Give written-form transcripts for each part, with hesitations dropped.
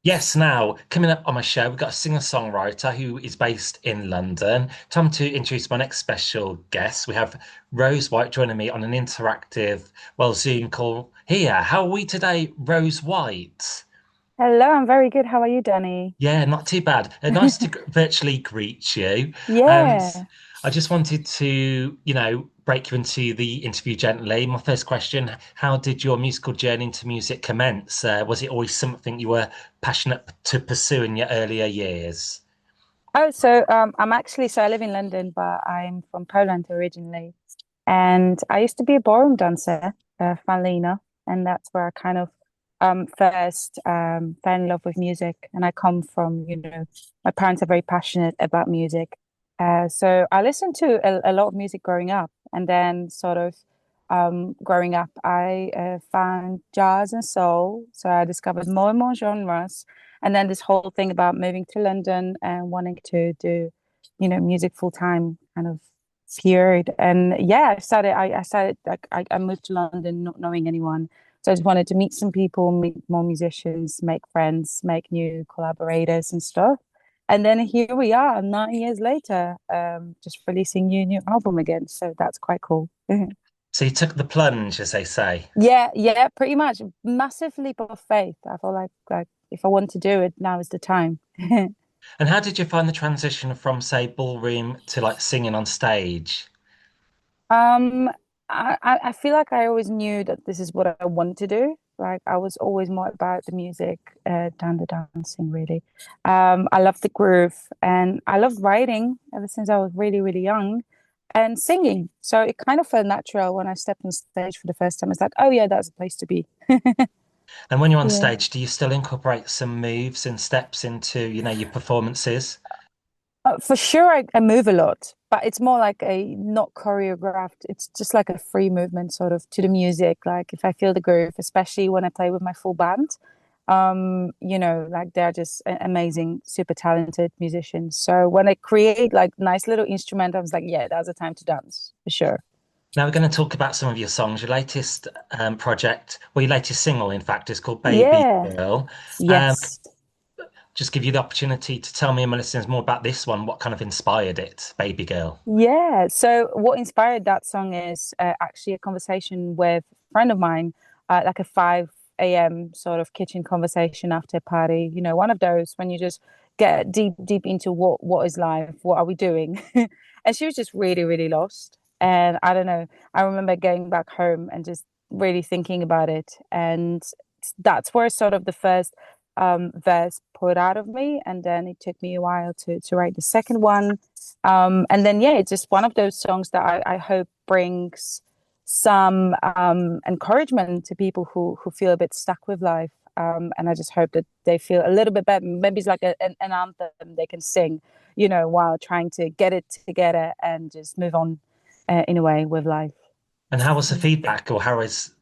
Yes, now coming up on my show, we've got a singer-songwriter who is based in London. Time to introduce my next special guest. We have Rose White joining me on an interactive, Zoom call here. How are we today, Rose White? Hello, I'm very good. How are you, Danny? Yeah, not too bad. Nice to virtually greet you. Yeah. I just wanted to, break you into the interview gently. My first question, how did your musical journey into music commence? Was it always something you were passionate to pursue in your earlier years? I live in London, but I'm from Poland originally. And I used to be a ballroom dancer, funnily enough. And that's where I kind of first fell in love with music. And I come from, my parents are very passionate about music. So I listened to a lot of music growing up. And then sort of growing up, I found jazz and soul. So I discovered more and more genres. And then this whole thing about moving to London and wanting to do, music full time kind of period. And yeah, I started like I moved to London not knowing anyone. So I just wanted to meet some people, meet more musicians, make friends, make new collaborators and stuff. And then here we are, 9 years later, just releasing new album again. So that's quite cool. So you took the plunge, as they say. Yeah, yeah, pretty much. Massive leap of faith. I feel like if I want to do it, now is the time. And how did you find the transition from, say, ballroom to like singing on stage? Um, I feel like I always knew that this is what I want to do. Like I was always more about the music than the dancing, really. I love the groove and I love writing ever since I was really, really young and singing. So it kind of felt natural when I stepped on stage for the first time. It's like, oh yeah, that's a place to be. And when you're on Yeah. stage, do you still incorporate some moves and steps into, your performances? For sure, I move a lot, but it's more like a not choreographed. It's just like a free movement, sort of to the music. Like if I feel the groove, especially when I play with my full band, like they're just amazing, super talented musicians. So when I create like nice little instrument, I was like, yeah, that's the time to dance for sure. Now we're going to talk about some of your songs. Your latest project, well, your latest single, in fact, is called Baby Yeah. Girl. Um, Yes. just give you the opportunity to tell me and my listeners more about this one. What kind of inspired it, Baby Girl? Yeah. So what inspired that song is actually a conversation with a friend of mine, like a 5 a.m. sort of kitchen conversation after a party. You know, one of those when you just get deep, deep into what is life, what are we doing? And she was just really, really lost. And I don't know. I remember getting back home and just really thinking about it. And that's where sort of the first verse poured out of me. And then it took me a while to write the second one and then, yeah, it's just one of those songs that I hope brings some encouragement to people who feel a bit stuck with life. And I just hope that they feel a little bit better. Maybe it's like an anthem they can sing, while trying to get it together and just move on in a way with life. And how was the feedback, or how is,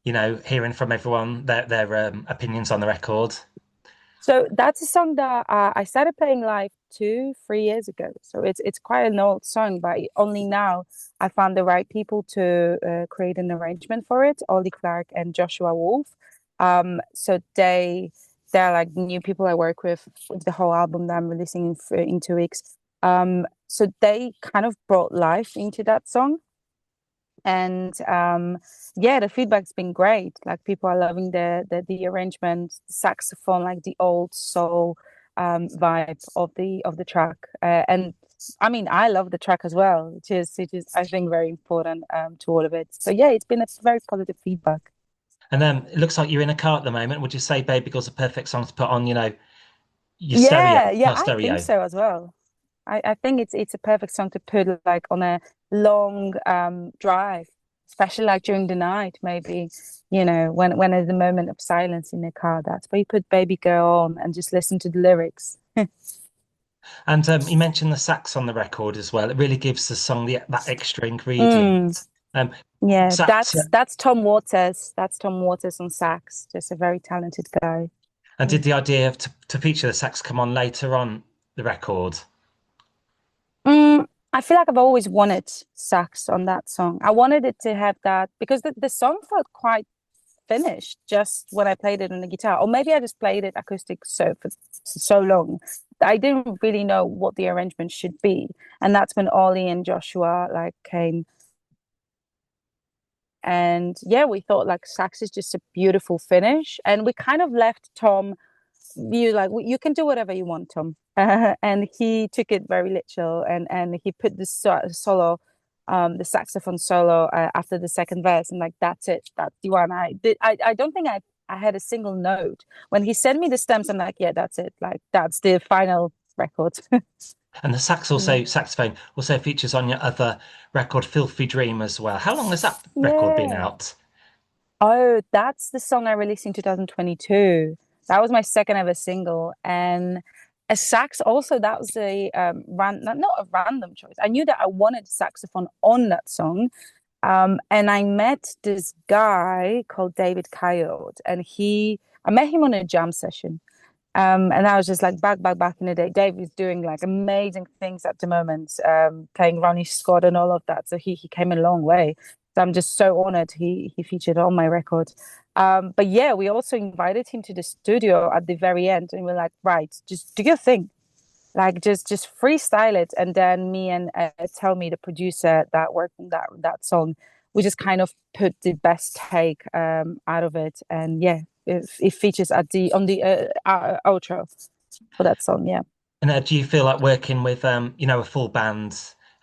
hearing from everyone their opinions on the record? So that's a song that I started playing live 2, 3 years ago. So it's quite an old song, but only now I found the right people to create an arrangement for it, Ollie Clark and Joshua Wolf. So they're like new people I work with the whole album that I'm releasing in 2 weeks. So they kind of brought life into that song. And yeah, the feedback's been great. Like people are loving the arrangement, the saxophone, like the old soul vibe of the track. And I mean, I love the track as well, which is I think very important to all of it. So yeah, it's been a very positive feedback. And it looks like you're in a car at the moment. Would you say Baby Girl's a perfect song to put on, your stereo, Yeah, yeah, not I think stereo? so as well. I think it's a perfect song to put like on a long drive, especially like during the night, maybe, when there's a moment of silence in the car. That's where you put Baby Girl on and just listen to the lyrics. And you mentioned the sax on the record as well. It really gives the song that extra ingredient. Mm, Um, yeah, sax, that's Tom Waters. That's Tom Waters on sax. Just a very talented guy. and did the idea of to feature the sax come on later on the record? I feel like I've always wanted sax on that song. I wanted it to have that because the song felt quite finished just when I played it on the guitar. Or maybe I just played it acoustic for so long. I didn't really know what the arrangement should be. And that's when Ollie and Joshua like came. And yeah, we thought like sax is just a beautiful finish. And we kind of left Tom, you like you can do whatever you want, Tom. And he took it very literal, and he put the solo, the saxophone solo after the second verse, and like that's it, that's the one. I don't think I had a single note when he sent me the stems. I'm like, yeah, that's it, like that's the final record. And the Yeah. saxophone also features on your other record, Filthy Dream, as well. How long has that record been Yeah. out? Oh, that's the song I released in 2022. That was my second ever single. And a sax also, that was a not a random choice. I knew that I wanted saxophone on that song. And I met this guy called David Coyote, and I met him on a jam session. And I was just like back in the day. Dave is doing like amazing things at the moment, playing Ronnie Scott and all of that. So he came a long way. So I'm just so honored he featured on my record. But yeah, we also invited him to the studio at the very end, and we're like, right, just do your thing, like just freestyle it. And then me and Tell Me, the producer that worked on that song, we just kind of put the best take out of it. And yeah, it features at the on the outro for that song. Yeah. And do you feel like working with, a full band,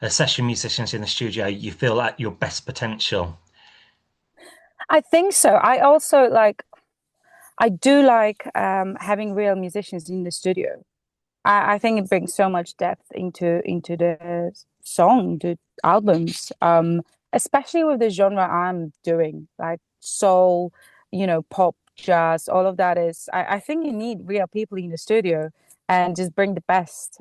session musicians in the studio, you feel like your best potential? I think so. I do like having real musicians in the studio. I think it brings so much depth into the song, the albums, especially with the genre I'm doing, like soul, pop, jazz, all of that is. I think you need real people in the studio and just bring the best.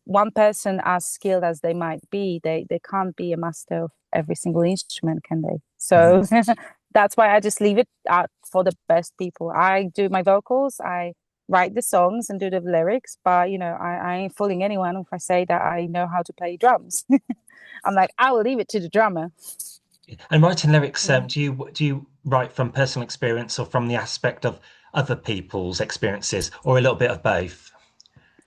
One person, as skilled as they might be, they can't be a master of every single instrument, can they? Mhm. So that's why I just leave it out for the best people. I do my vocals, I write the songs and do the lyrics, but I ain't fooling anyone if I say that I know how to play drums. I'm like, I will leave it to the drummer. And writing lyrics, Yeah. do you write from personal experience or from the aspect of other people's experiences, or a little bit of both?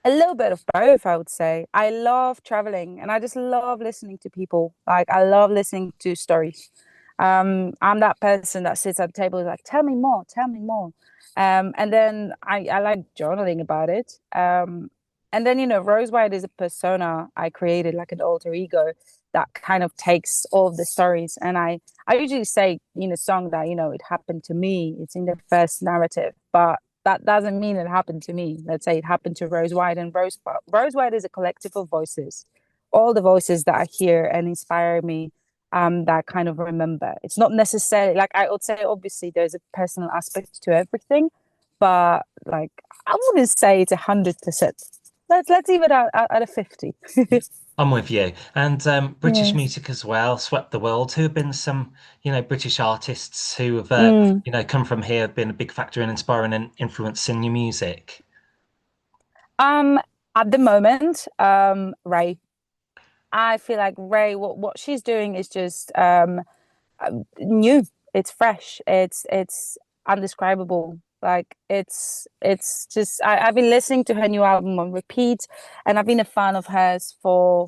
A little bit of both, I would say. I love traveling and I just love listening to people. Like I love listening to stories. I'm that person that sits at the table like, tell me more, tell me more. And then I like journaling about it. And then, Rose White is a persona I created, like an alter ego that kind of takes all of the stories. And I usually say in a song that, it happened to me. It's in the first narrative, but that doesn't mean it happened to me. Let's say it happened to Rose White, and Rose White is a collective of voices, all the voices that I hear and inspire me, that kind of remember. It's not necessarily like I would say, obviously, there's a personal aspect to everything, but like I wouldn't say it's 100%. Let's leave it at a 50. I'm with you. And British Yeah. music as well, swept the world. Who have been some, British artists who have, Mm. come from here, been a big factor in inspiring and influencing your music? Um, at the moment, Ray. I feel like Ray, what she's doing is just new. It's fresh. It's undescribable. Like it's just I've been listening to her new album on repeat, and I've been a fan of hers for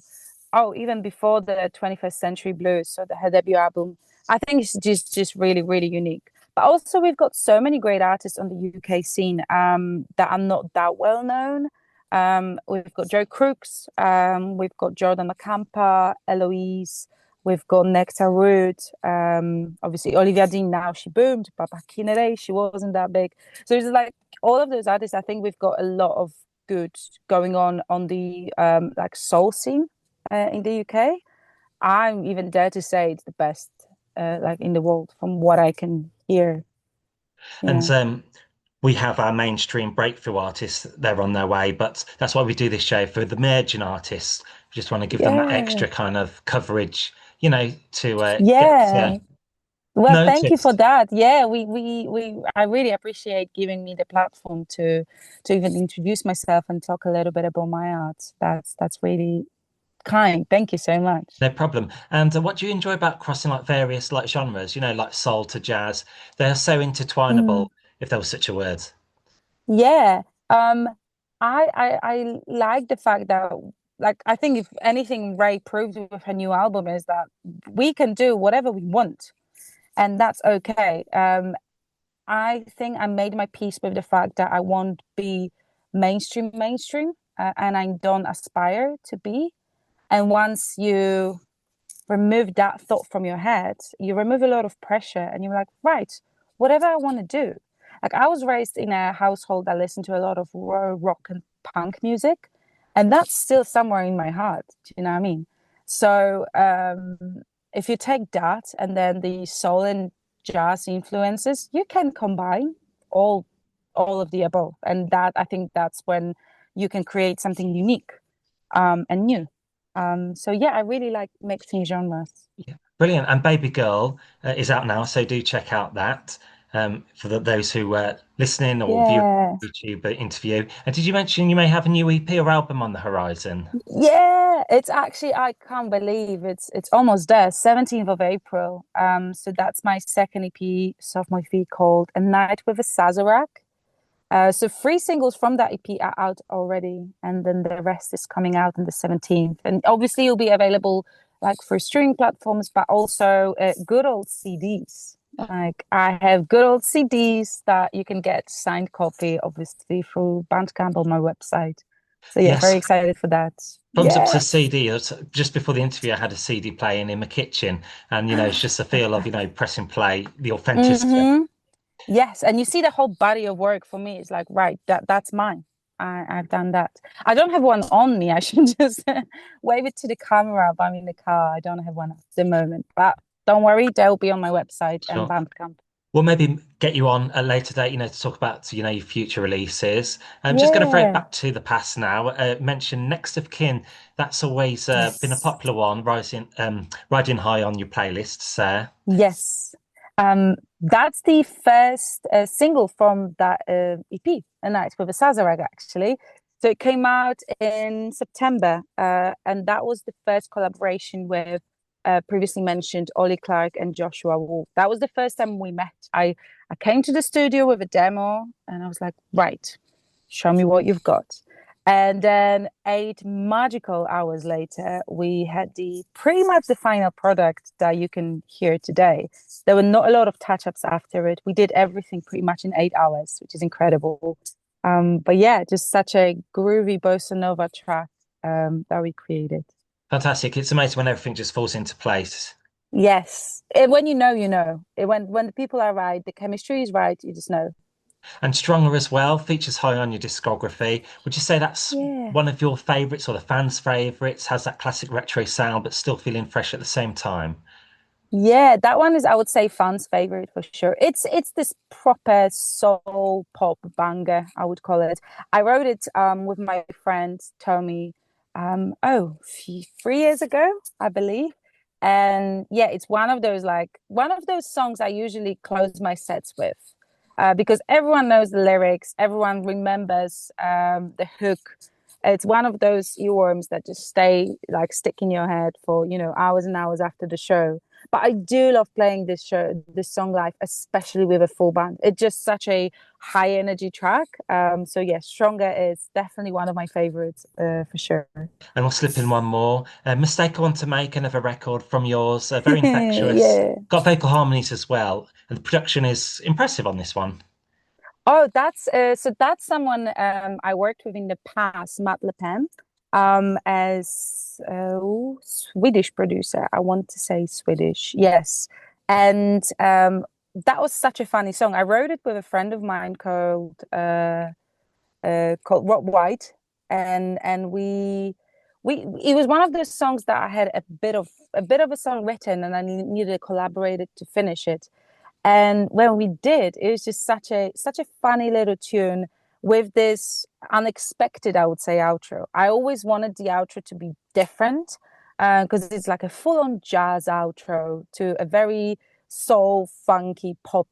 even before the 21st Century Blues, so her debut album. I think it's just really really unique. But also we've got so many great artists on the UK scene that are not that well known. We've got Joe Crooks, we've got Jordan Macampa, Eloise. We've got Nectar Root, obviously Olivia Dean now she boomed, but back in the day she wasn't that big. So it's like all of those artists, I think we've got a lot of good going on the like soul scene in the UK. I'm even dare to say it's the best like in the world from what I can hear. And Yeah. we have our mainstream breakthrough artists, they're on their way, but that's why we do this show for the emerging artists. We just want to give them that Yeah. extra kind of coverage, to get Yeah. Well, thank you for noticed. that. Yeah, I really appreciate giving me the platform to even introduce myself and talk a little bit about my art. That's really kind. Thank you so much. No problem. And what do you enjoy about crossing like various like genres? You know, like soul to jazz. They're so intertwinable, Mm, if there was such a word. yeah. Um, I like the fact that like I think if anything Ray proved with her new album is that we can do whatever we want and that's okay. I think I made my peace with the fact that I won't be mainstream, and I don't aspire to be. And once you remove that thought from your head, you remove a lot of pressure and you're like, right, whatever I want to do. Like I was raised in a household that listened to a lot of rock and punk music, and that's still somewhere in my heart. Do you know what I mean? So if you take that and then the soul and jazz influences, you can combine all all of the above. And that I think that's when you can create something unique and new. So yeah, I really like mixing genres. Yeah. Brilliant. And Baby Girl is out now, so do check out that for those who listening or view Yeah. YouTube interview. And did you mention you may have a new EP or album on the horizon? Yeah, it's actually I can't believe it's almost there, 17th of April. So that's my second EP, sophomore EP called A Night with a Sazerac. So three singles from that EP are out already, and then the rest is coming out on the 17th. And obviously, it'll be available like for streaming platforms, but also good old CDs. Like I have good old CDs that you can get signed copy, obviously through Bandcamp on my website. So yeah, Yes. very excited for that. Thumbs up to Yes. CD. Just before the interview, I had a CD playing in my kitchen, and it's just the feel of pressing play, the authenticity. Mm-hmm. Yes, and you see the whole body of work for me. It's like, right, that's mine. I've done that. I don't have one on me. I should just wave it to the camera if I'm in the car. I don't have one at the moment, but don't worry, they'll be on my website and Sure. Bandcamp. We'll maybe get you on a later date, to talk about, your future releases. I'm just going to throw it Yeah. back to the past now. Mention Next of Kin. That's always been a Yes. popular one, riding high on your playlists there. Yes. That's the first single from that EP, A Night with a Sazerag, actually. So it came out in September, and that was the first collaboration with previously mentioned Ollie Clark and Joshua Wolf. That was the first time we met. I came to the studio with a demo, and I was like, right, show me what you've got. And then 8 magical hours later, we had the pretty much the final product that you can hear today. There were not a lot of touch-ups after it. We did everything pretty much in 8 hours, which is incredible. But yeah, just such a groovy bossa nova track that we created. Fantastic. It's amazing when everything just falls into place. Yes, when you know, you know. When the people are right, the chemistry is right, you just know. And Stronger as well features high on your discography. Would you say that's Yeah. one of your favorites or the fans' favorites? Has that classic retro sound, but still feeling fresh at the same time? Yeah, that one is, I would say, fans' favorite for sure. It's this proper soul pop banger, I would call it. I wrote it with my friend Tommy, 3 years ago, I believe. And yeah, it's one of those songs I usually close my sets with, because everyone knows the lyrics, everyone remembers the hook. It's one of those earworms that just stay like stick in your head for, hours and hours after the show. But I do love playing this song live, especially with a full band. It's just such a high energy track. So yeah, Stronger is definitely one of my favorites, for sure. And we'll slip in one more. Mistake I Want to Make, another record from yours. Very infectious. Yeah. Got vocal harmonies as well. And the production is impressive on this one. Oh, that's someone I worked with in the past, Matt Le Pen, as a Swedish producer. I want to say Swedish, yes. And that was such a funny song. I wrote it with a friend of mine called Rob White, and we it was one of those songs that I had a bit of a song written, and I needed a collaborator to finish it. And when we did, it was just such a funny little tune with this unexpected, I would say, outro. I always wanted the outro to be different because it's like a full-on jazz outro to a very soul, funky pop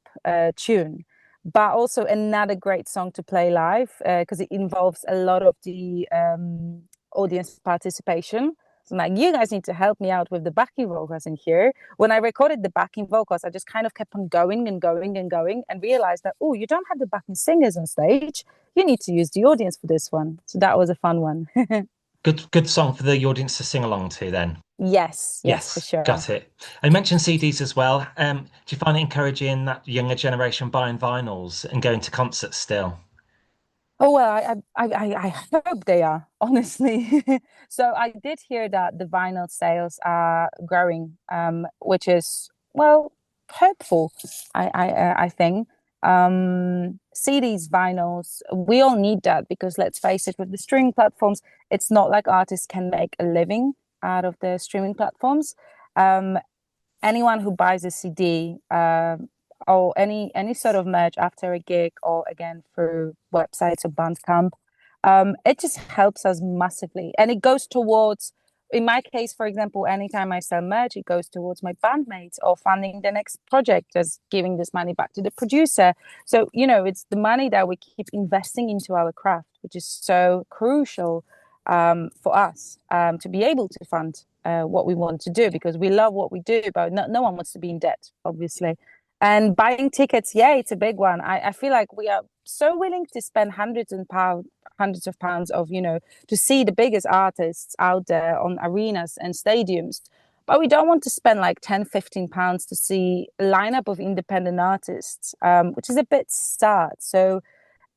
tune, but also another great song to play live because it involves a lot of the audience participation. So I'm like, you guys need to help me out with the backing vocals in here. When I recorded the backing vocals, I just kind of kept on going and going and going and realized that, oh, you don't have the backing singers on stage. You need to use the audience for this one. So that was a fun one. Good song for the audience to sing along to then. Yes, yes, for Yes, sure. got it. I mentioned CDs as well. Do you find it encouraging that younger generation buying vinyls and going to concerts still? Oh well, I hope they are, honestly. So I did hear that the vinyl sales are growing, which is well hopeful. I think CDs, vinyls, we all need that because let's face it, with the streaming platforms, it's not like artists can make a living out of the streaming platforms. Um, Anyone who buys a CD or any sort of merch after a gig or again through websites or Bandcamp, it just helps us massively, and it goes towards. In my case, for example, anytime I sell merch, it goes towards my bandmates or funding the next project, just giving this money back to the producer. So, it's the money that we keep investing into our craft, which is so crucial for us to be able to fund what we want to do because we love what we do, but no one wants to be in debt, obviously. And buying tickets, yeah, it's a big one. I feel like we are so willing to spend hundreds of pounds to see the biggest artists out there on arenas and stadiums. But we don't want to spend like 10, 15 pounds to see a lineup of independent artists, which is a bit sad. So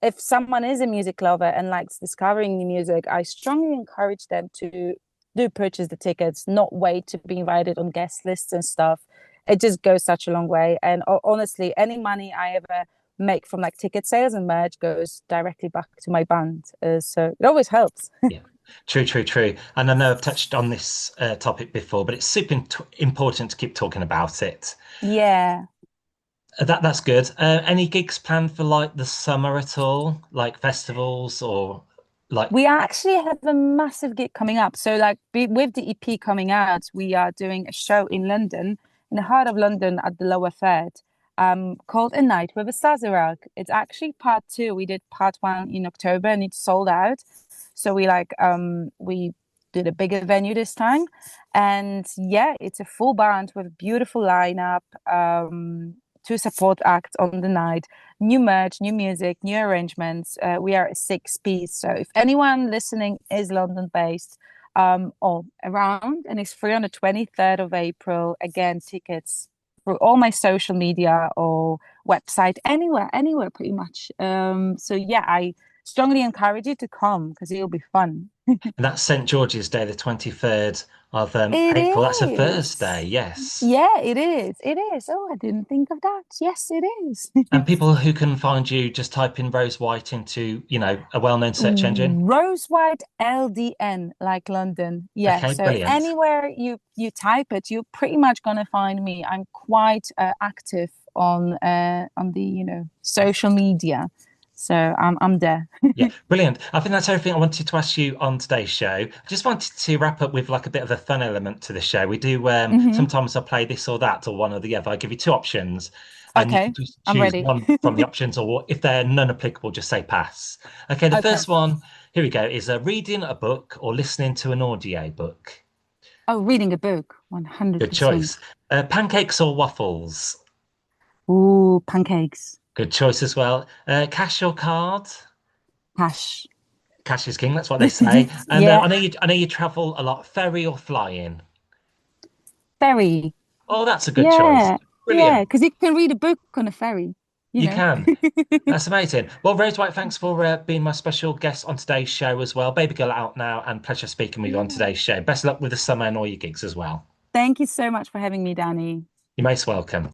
if someone is a music lover and likes discovering new music, I strongly encourage them to do purchase the tickets, not wait to be invited on guest lists and stuff. It just goes such a long way. And honestly, any money I ever make from like ticket sales and merch goes directly back to my band. So it always helps. Yeah, true, true, true. And I know I've touched on this topic before, but it's super important to keep talking about it. Yeah. That's good. Any gigs planned for like the summer at all, like festivals or like? We actually have a massive gig coming up. So, like, with the EP coming out, we are doing a show in London, in the heart of London at the Lower Third, called A Night with a Sazerac. It's actually part two. We did part one in October and it sold out. So we did a bigger venue this time. And yeah, it's a full band with a beautiful lineup, two support acts on the night, new merch, new music, new arrangements. We are a six-piece. So if anyone listening is London based or around and is free on the 23rd of April, again, tickets through all my social media or website, anywhere pretty much. So yeah, I strongly encourage you to come because it'll be fun. And that's St. George's Day, the 23rd of It April. That's a Thursday, is. yes. Yeah, it is. It is. Oh, I didn't think of that. Yes, it is. And people who can find you, just type in Rose White into, a well-known search engine. Rose White LDN, like London. Yeah. Okay, So brilliant. anywhere you type it, you're pretty much gonna find me. I'm quite active on the social media, so I'm there. Yeah, brilliant. I think that's everything I wanted to ask you on today's show. I just wanted to wrap up with like a bit of a fun element to the show. We do Hmm. sometimes I play this or that or one or the other. I give you two options and you can Okay, just I'm choose ready. one from the options or if they're none applicable, just say pass. Okay, the Okay. first one, here we go, is reading a book or listening to an audio book. Oh, reading a book, Good 100%. choice. Pancakes or waffles? Ooh, pancakes. Good choice as well. Cash or card? Hash. Cash is king, that's what they say. And Yeah. I know you travel a lot. Ferry or flying? Ferry. Oh, that's a good choice. Yeah. Yeah. Brilliant. Because you can read a book on a ferry, you You know. can. That's amazing. Well, Rose White, thanks for being my special guest on today's show as well. Baby girl out now, and pleasure speaking with you on Yeah. today's show. Best of luck with the summer and all your gigs as well. Thank you so much for having me, Danny. You're most welcome.